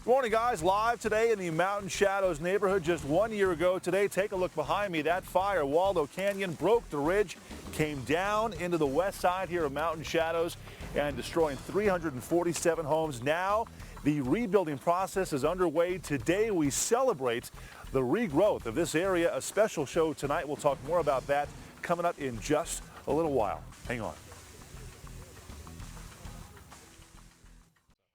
Good morning, guys. Live today in the Mountain Shadows neighborhood just 1 year ago today. Take a look behind me. That fire, Waldo Canyon, broke the ridge, came down into the west side here of Mountain Shadows and destroying 347 homes. Now the rebuilding process is underway. Today we celebrate the regrowth of this area. A special show tonight. We'll talk more about that coming up in just a little while. Hang on.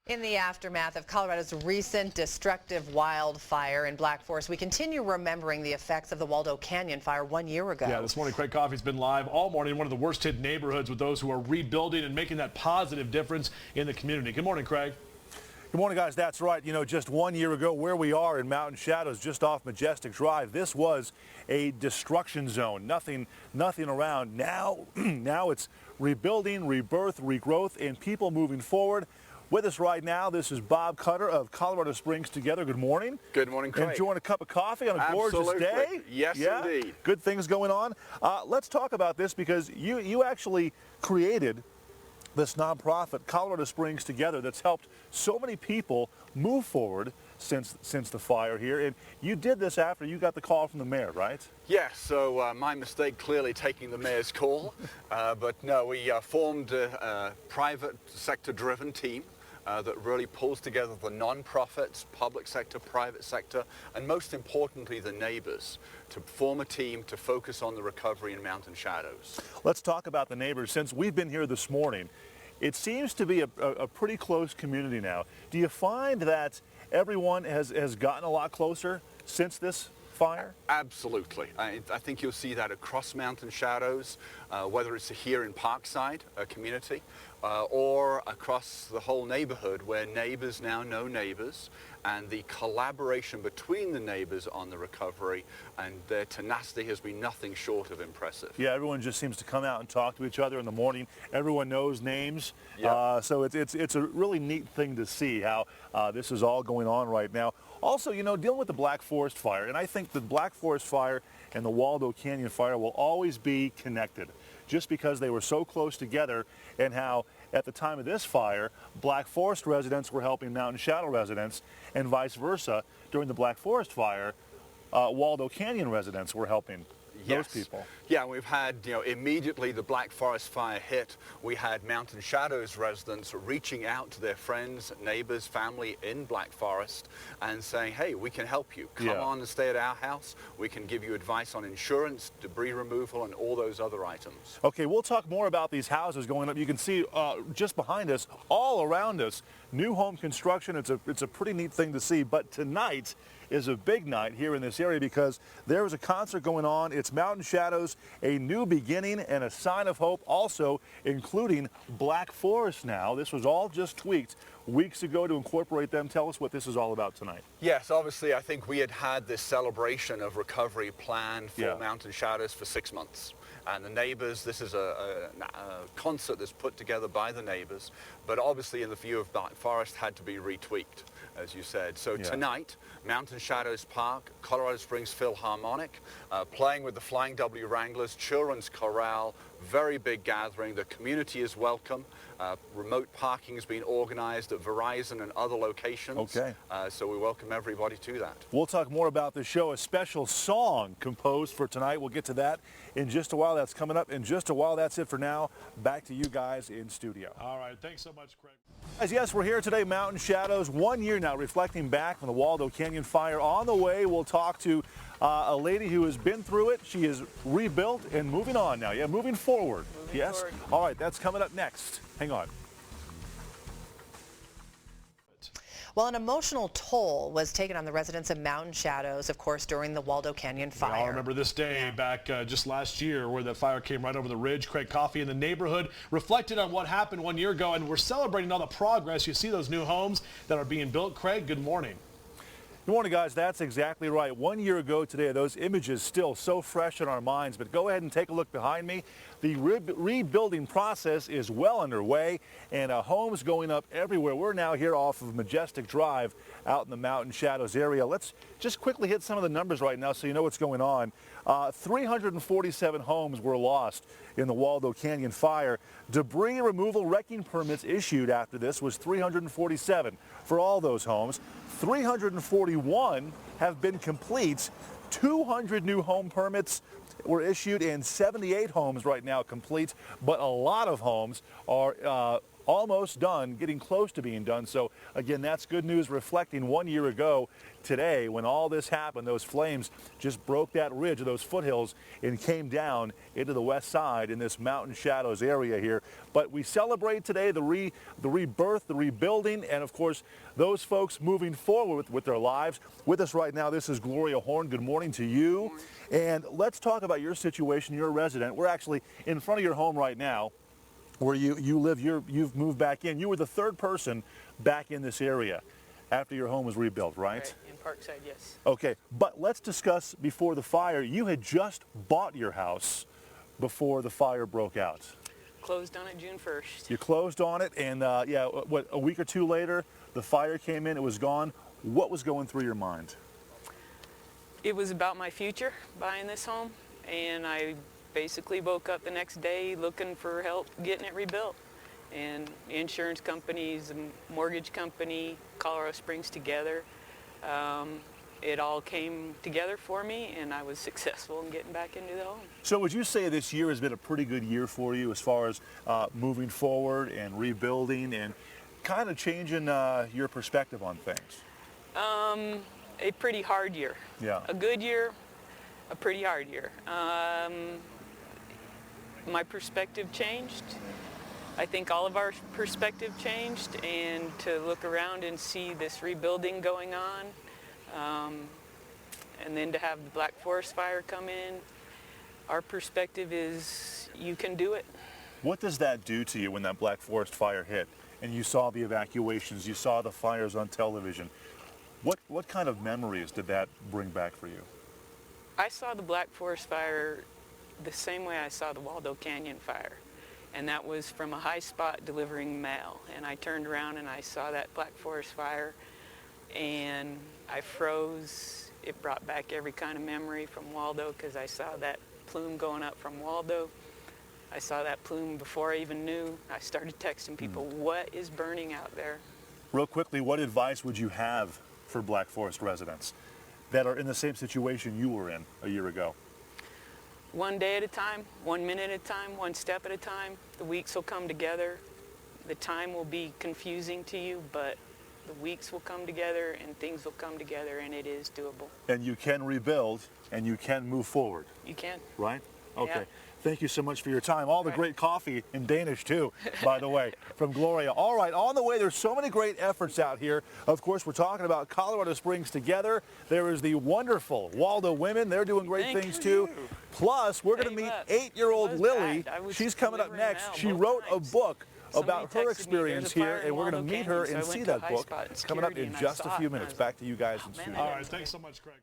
In the aftermath of Colorado's recent destructive wildfire in Black Forest, we continue remembering the effects of the Waldo Canyon Fire 1 year ago. Yeah, this morning Craig Coffey's been live all morning in one of the worst hit neighborhoods with those who are rebuilding and making that positive difference in the community. Good morning, Craig. Good morning, guys. That's right. You know, just 1 year ago, where we are in Mountain Shadows, just off Majestic Drive, this was a destruction zone. Nothing around. Now it's rebuilding, rebirth, regrowth, and people moving forward. With us right now, this is Bob Cutter of Colorado Springs Together. Good morning. Good morning, Craig. Enjoying a cup of coffee on a gorgeous day? Yes, yeah? Indeed. Good things going on. Let's talk about this because you actually created this nonprofit, Colorado Springs Together, that's helped so many people move forward since the fire here. And you did this after you got the call from the mayor, right? Yes, so my mistake clearly taking the mayor's call. But no, we formed a private sector-driven team that really pulls together the non-profits, public sector, private sector, and most importantly, the neighbors, to form a team to focus on the recovery in Mountain Shadows. Let's talk about the neighbors. Since we've been here this morning, it seems to be a pretty close community now. Do you find that everyone has gotten a lot closer since this fire? Absolutely. I think you'll see that across Mountain Shadows, whether it's here in Parkside, a community, or across the whole neighborhood where neighbors now know neighbors, and the collaboration between the neighbors on the recovery and their tenacity has been nothing short of impressive. Yeah, everyone just seems to come out and talk to each other in the morning. Everyone knows names. Yep. So it's a really neat thing to see how this is all going on right now. Also, you know, dealing with the Black Forest fire, and I think the Black Forest fire and the Waldo Canyon fire will always be connected just because they were so close together, and how at the time of this fire, Black Forest residents were helping Mountain Shadow residents, and vice versa. During the Black Forest fire, Waldo Canyon residents were helping those people. Yeah, we've had, you know, immediately the Black Forest fire hit, we had Mountain Shadows residents reaching out to their friends, neighbors, family in Black Forest and saying, hey, we can help you. Come on and stay at our house. We can give you advice on insurance, debris removal, and all those other items. Okay, we'll talk more about these houses going up. You can see just behind us, all around us, new home construction. It's a pretty neat thing to see. But tonight is a big night here in this area because there is a concert going on. It's Mountain Shadows, a new beginning and a sign of hope, also including Black Forest now. This was all just tweaked weeks ago to incorporate them. Tell us what this is all about tonight. Yes, obviously I think we had this celebration of recovery planned for Mountain Shadows for 6 months. And the neighbors, this is a concert that's put together by the neighbors, but obviously in the view of Black Forest had to be retweaked, as you said. So tonight, Mountain Shadows Park, Colorado Springs Philharmonic, playing with the Flying W Wranglers, Children's Chorale, very big gathering. The community is welcome. Remote parking has been organized at Verizon and other locations. Okay. So we welcome everybody to that. We'll talk more about the show. A special song composed for tonight. We'll get to that in just a while. That's coming up in just a while. That's it for now. Back to you guys in studio. All right. Thanks so much, Craig. Yes, we're here today, Mountain Shadows, 1 year now, reflecting back from the Waldo Canyon fire. On the way, we'll talk to a lady who has been through it. She is rebuilt and moving on now. Yeah, moving forward. Forward. All right, that's coming up next. Hang on. Well, an emotional toll was taken on the residents of Mountain Shadows, of course, during the Waldo Canyon fire. We all remember this day back just last year where the fire came right over the ridge. Craig Coffey in the neighborhood reflected on what happened 1 year ago, and we're celebrating all the progress. You see those new homes that are being built. Craig, good morning. Good morning, guys. That's exactly right. 1 year ago today, those images still so fresh in our minds. But go ahead and take a look behind me. The rebuilding process is well underway, and homes going up everywhere. We're now here off of Majestic Drive out in the Mountain Shadows area. Let's just quickly hit some of the numbers right now so you know what's going on. 347 homes were lost in the Waldo Canyon fire. Debris removal wrecking permits issued after this was 347 for all those homes. 341 have been complete. 200 new home permits were issued and 78 homes right now complete, but a lot of homes are almost done, getting close to being done. So again, that's good news, reflecting 1 year ago today when all this happened. Those flames just broke that ridge of those foothills and came down into the west side in this mountain shadows area here. But we celebrate today the rebirth, the rebuilding, and of course those folks moving forward with their lives. With us right now, this is Gloria Horn. Good morning to you. And let's talk about your situation. You're a resident. We're actually in front of your home right now where you live. You've moved back in. You were the third person back in this area after your home was rebuilt, right? Right, in Parkside, yes. Okay, but let's discuss before the fire. You had just bought your house before the fire broke out. Closed on it June 1st. You closed on it, and yeah, what, a week or two later, the fire came in, it was gone. What was going through your mind? It was about my future, buying this home, and I basically woke up the next day looking for help getting it rebuilt. And insurance companies, and mortgage company, Colorado Springs together, it all came together for me, and I was successful in getting back into the home. So would you say this year has been a pretty good year for you as far as moving forward and rebuilding and kind of changing your perspective on things? A pretty hard year. Yeah. A good year, a pretty hard year. My perspective changed. I think all of our perspective changed, and to look around and see this rebuilding going on, and then to have the Black Forest Fire come in, our perspective is you can do it. What does that do to you when that Black Forest Fire hit and you saw the evacuations, you saw the fires on television? What kind of memories did that bring back for you? I saw the Black Forest Fire the same way I saw the Waldo Canyon Fire. And that was from a high spot delivering mail. And I turned around and I saw that Black Forest Fire, and I froze. It brought back every kind of memory from Waldo, because I saw that plume going up from Waldo. I saw that plume before I even knew. I started texting people, what is burning out there? Real quickly, what advice would you have for Black Forest residents that are in the same situation you were in a year ago? One day at a time, 1 minute at a time, one step at a time. The weeks will come together. The time will be confusing to you, but the weeks will come together and things will come together, and it is doable. And you can rebuild and you can move forward. You can. Right? Okay. Yeah. Thank you so much for your time. All the Right. great coffee in Danish too, by the way, from Gloria. All right, on the way, there's so many great efforts out here. Of course, we're talking about Colorado Springs Together. There is the wonderful Waldo women. They're doing great Thank things you. too. Plus, we're going to Tell you meet what, 8-year-old it was Lily. bad. I was She's coming up delivering next. mail She both wrote a times. book Somebody about her texted me, experience "There's a here, fire in and we're going Waldo to meet her Canyon," and so I see went to that high book spot in coming up security, in and I just a saw few it, and I minutes. was Back to you guys in like, "Oh, man, studio. All right, thanks so much, Craig.